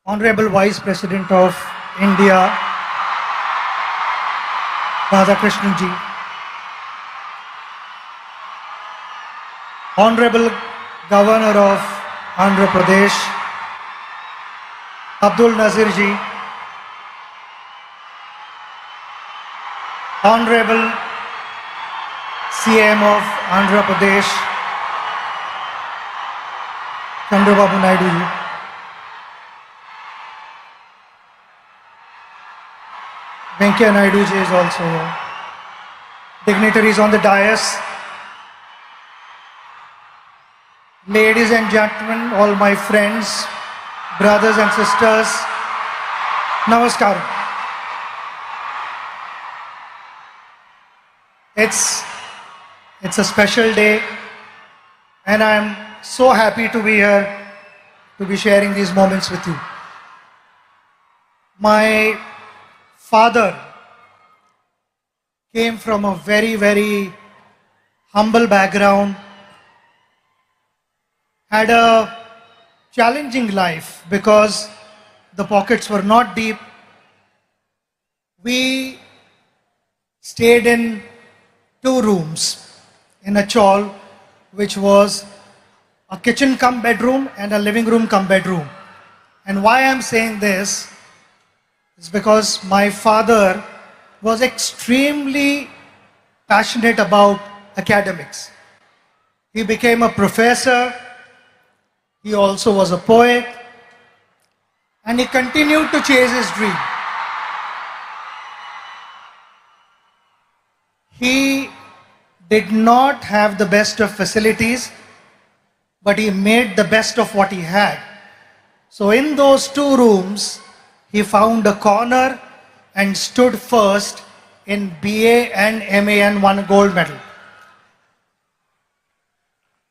Honorable Vice President of India, Radhakrishnan ji, Honorable Governor of Andhra Pradesh, Abdul Nazir ji, Honorable CM of Andhra Pradesh, Chandrababu Naidu ji, Venkaiah Naidu ji is also here, dignitaries on the dais, ladies and gentlemen, all my friends, brothers and sisters, Namaskar. It's a special day and I'm so happy to be here to be sharing these moments with you. My father came from a very, very humble background, had a challenging life because the pockets were not deep. We stayed in 2 rooms in a chawl, which was a kitchen cum bedroom and a living room cum bedroom. And why I'm saying this is because my father was extremely passionate about academics. He became a professor, he also was a poet, and he continued to chase his dream. He did not have the best of facilities, but he made the best of what he had. So in those 2 rooms, he found a corner and stood first in BA and MA and won a gold medal.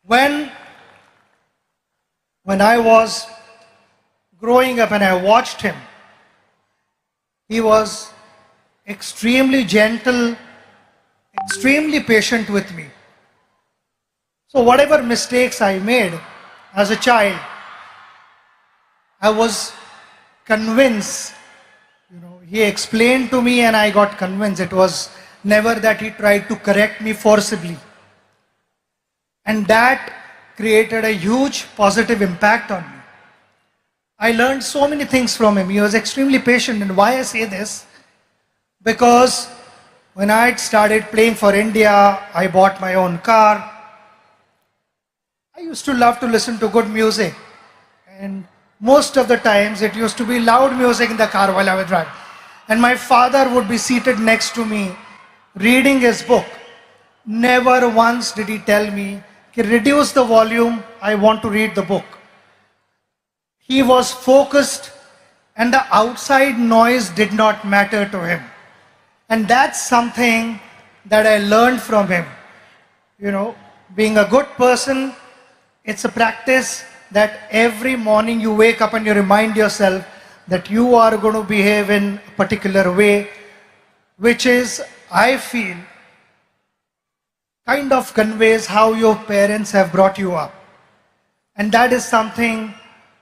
When I was growing up and I watched him, he was extremely gentle, extremely patient with me. So whatever mistakes I made as a child, I was convinced, he explained to me and I got convinced. It was never that he tried to correct me forcibly. And that created a huge positive impact on me. I learned so many things from him. He was extremely patient. And why I say this? Because when I started playing for India, I bought my own car. I used to love to listen to good music. And most of the times it used to be loud music in the car while I was driving. And my father would be seated next to me reading his book. Never once did he tell me, reduce the volume, I want to read the book. He was focused and the outside noise did not matter to him. And that's something that I learned from him. Being a good person, it's a practice that every morning you wake up and you remind yourself that you are going to behave in a particular way, which is, I feel, kind of conveys how your parents have brought you up. And that is something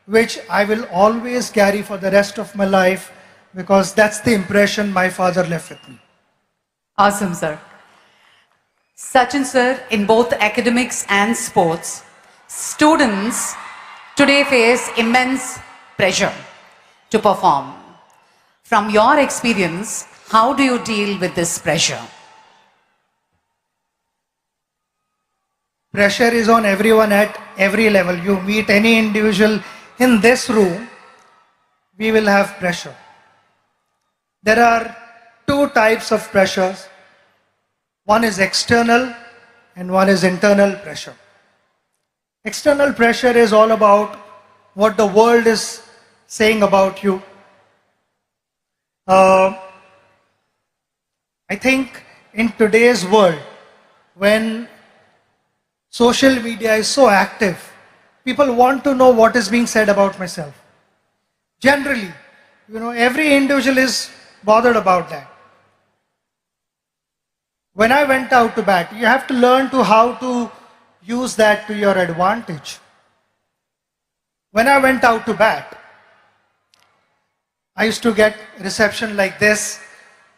which I will always carry for the rest of my life because that's the impression my father left with me. Awesome, sir. Sachin sir, in both academics and sports, students today face immense pressure to perform. From your experience, how do you deal with this pressure? Pressure is on everyone at every level. You meet any individual in this room, we will have pressure. There are 2 types of pressures. One is external and one is internal pressure. External pressure is all about what the world is saying about you. I think in today's world, when social media is so active, people want to know what is being said about myself. Generally, every individual is bothered about that. When I went out to bat, you have to learn how to use that to your advantage. When I went out to bat, I used to get reception like this,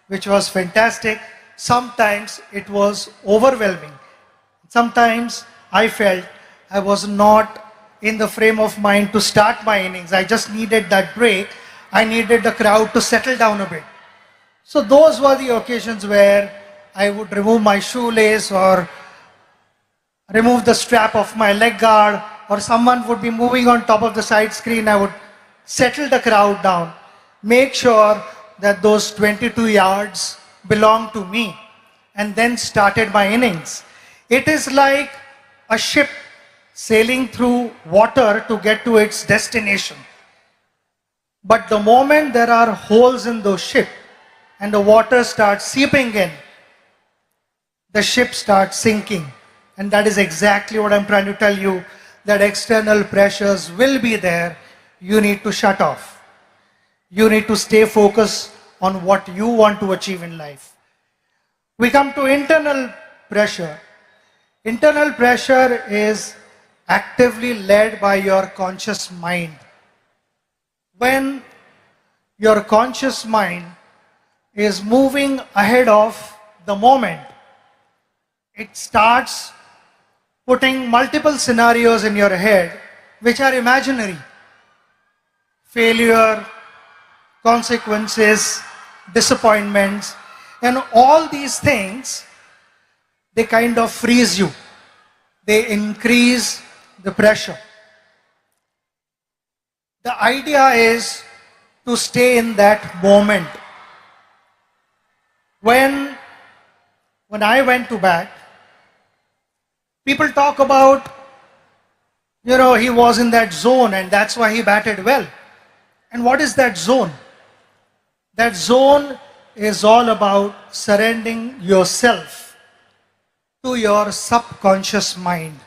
which was fantastic. Sometimes it was overwhelming. Sometimes I felt I was not in the frame of mind to start my innings. I just needed that break. I needed the crowd to settle down a bit. So those were the occasions where I would remove my shoelace or remove the strap of my leg guard, or someone would be moving on top of the side screen. I would settle the crowd down, make sure that those 22 yards belong to me, and then started my innings. It is like a ship sailing through water to get to its destination. But the moment there are holes in the ship and the water starts seeping in, the ship starts sinking. And that is exactly what I'm trying to tell you, that external pressures will be there. You need to shut off. You need to stay focused on what you want to achieve in life. We come to internal pressure. Internal pressure is actively led by your conscious mind. When your conscious mind is moving ahead of the moment, it starts putting multiple scenarios in your head which are imaginary. Failure, consequences, disappointments, and all these things, they kind of freeze you. They increase the pressure. The idea is to stay in that moment. When I went to bat, people talk about, he was in that zone and that's why he batted well. And what is that zone? That zone is all about surrendering yourself to your subconscious mind,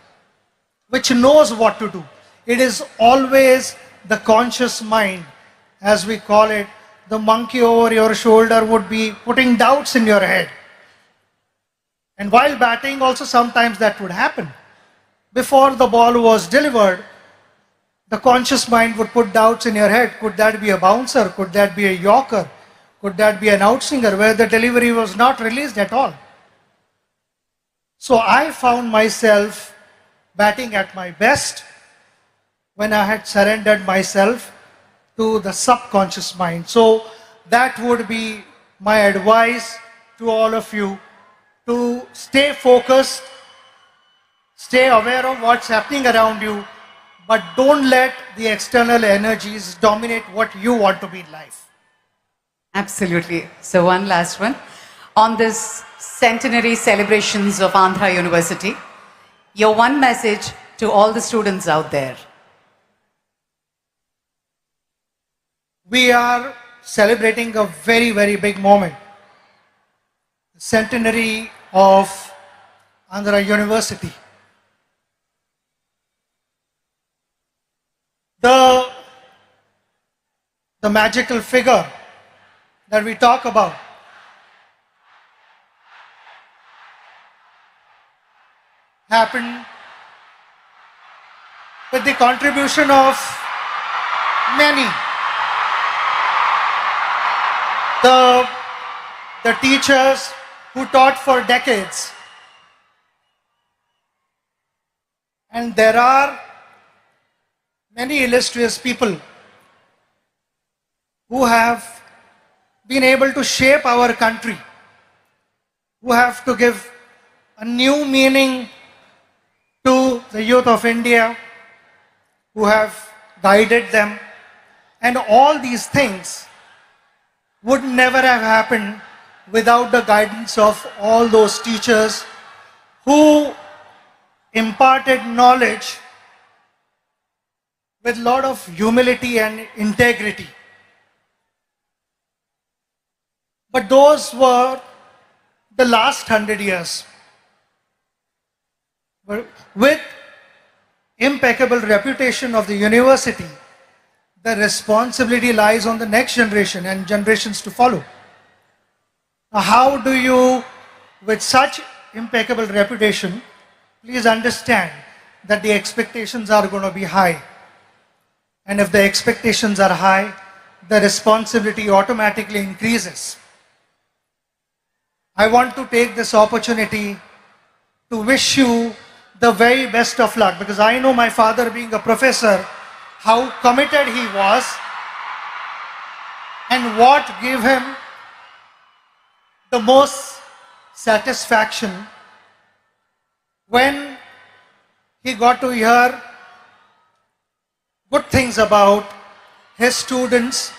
which knows what to do. It is always the conscious mind, as we call it. The monkey over your shoulder would be putting doubts in your head. And while batting also sometimes that would happen. Before the ball was delivered, the conscious mind would put doubts in your head. Could that be a bouncer? Could that be a yorker? Could that be an outswinger where the delivery was not released at all? So I found myself batting at my best when I had surrendered myself to the subconscious mind. So that would be my advice to all of you, to stay focused, stay aware of what's happening around you, but don't let the external energies dominate what you want to be in life. Absolutely. So one last one. On this centenary celebrations of Andhra University, your one message to all the students out there. We are celebrating a very, very big moment. The centenary of Andhra University. The magical figure that we talk about happened with the contribution of many. The teachers who taught for decades. And there are many illustrious people who have been able to shape our country, who have to give a new meaning to the youth of India, who have guided them. And all these things would never have happened without the guidance of all those teachers who imparted knowledge with a lot of humility and integrity. But those were the last 100 years. With impeccable reputation of the university, the responsibility lies on the next generation and generations to follow. Now, how do you, with such impeccable reputation, please understand that the expectations are going to be high. And if the expectations are high, the responsibility automatically increases. I want to take this opportunity to wish you the very best of luck, because I know my father, being a professor, how committed he was and what gave him the most satisfaction when he got to hear good things about his students.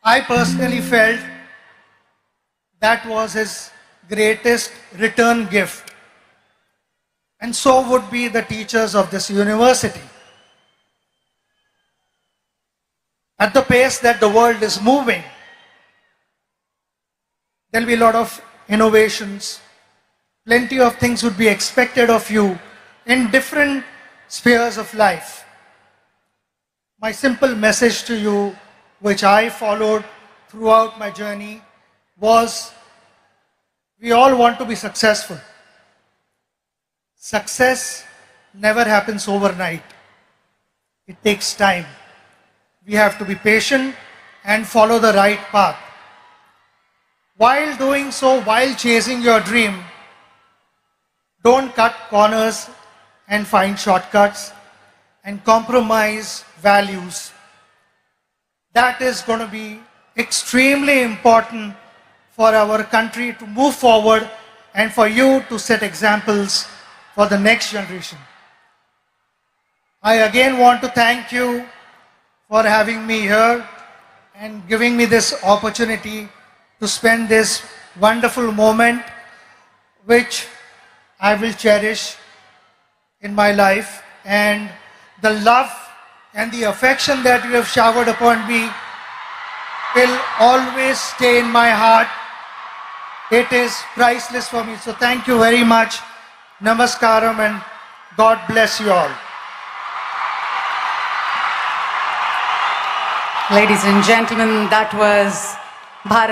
I personally felt that was his greatest return gift. And so would be the teachers of this university. At the pace that the world is moving, there will be a lot of innovations. Plenty of things would be expected of you in different spheres of life. My simple message to you, which I followed throughout my journey, was we all want to be successful. Success never happens overnight. It takes time. We have to be patient and follow the right path. While doing so, while chasing your dream, don't cut corners and find shortcuts and compromise values. That is going to be extremely important for our country to move forward and for you to set examples for the next generation. I again want to thank you for having me here and giving me this opportunity to spend this wonderful moment, which I will cherish in my life. And the love and the affection that you have showered upon me will always stay in my heart. It is priceless for me. So thank you very much. Namaskaram and God bless you all. Ladies and gentlemen, that was Bharat.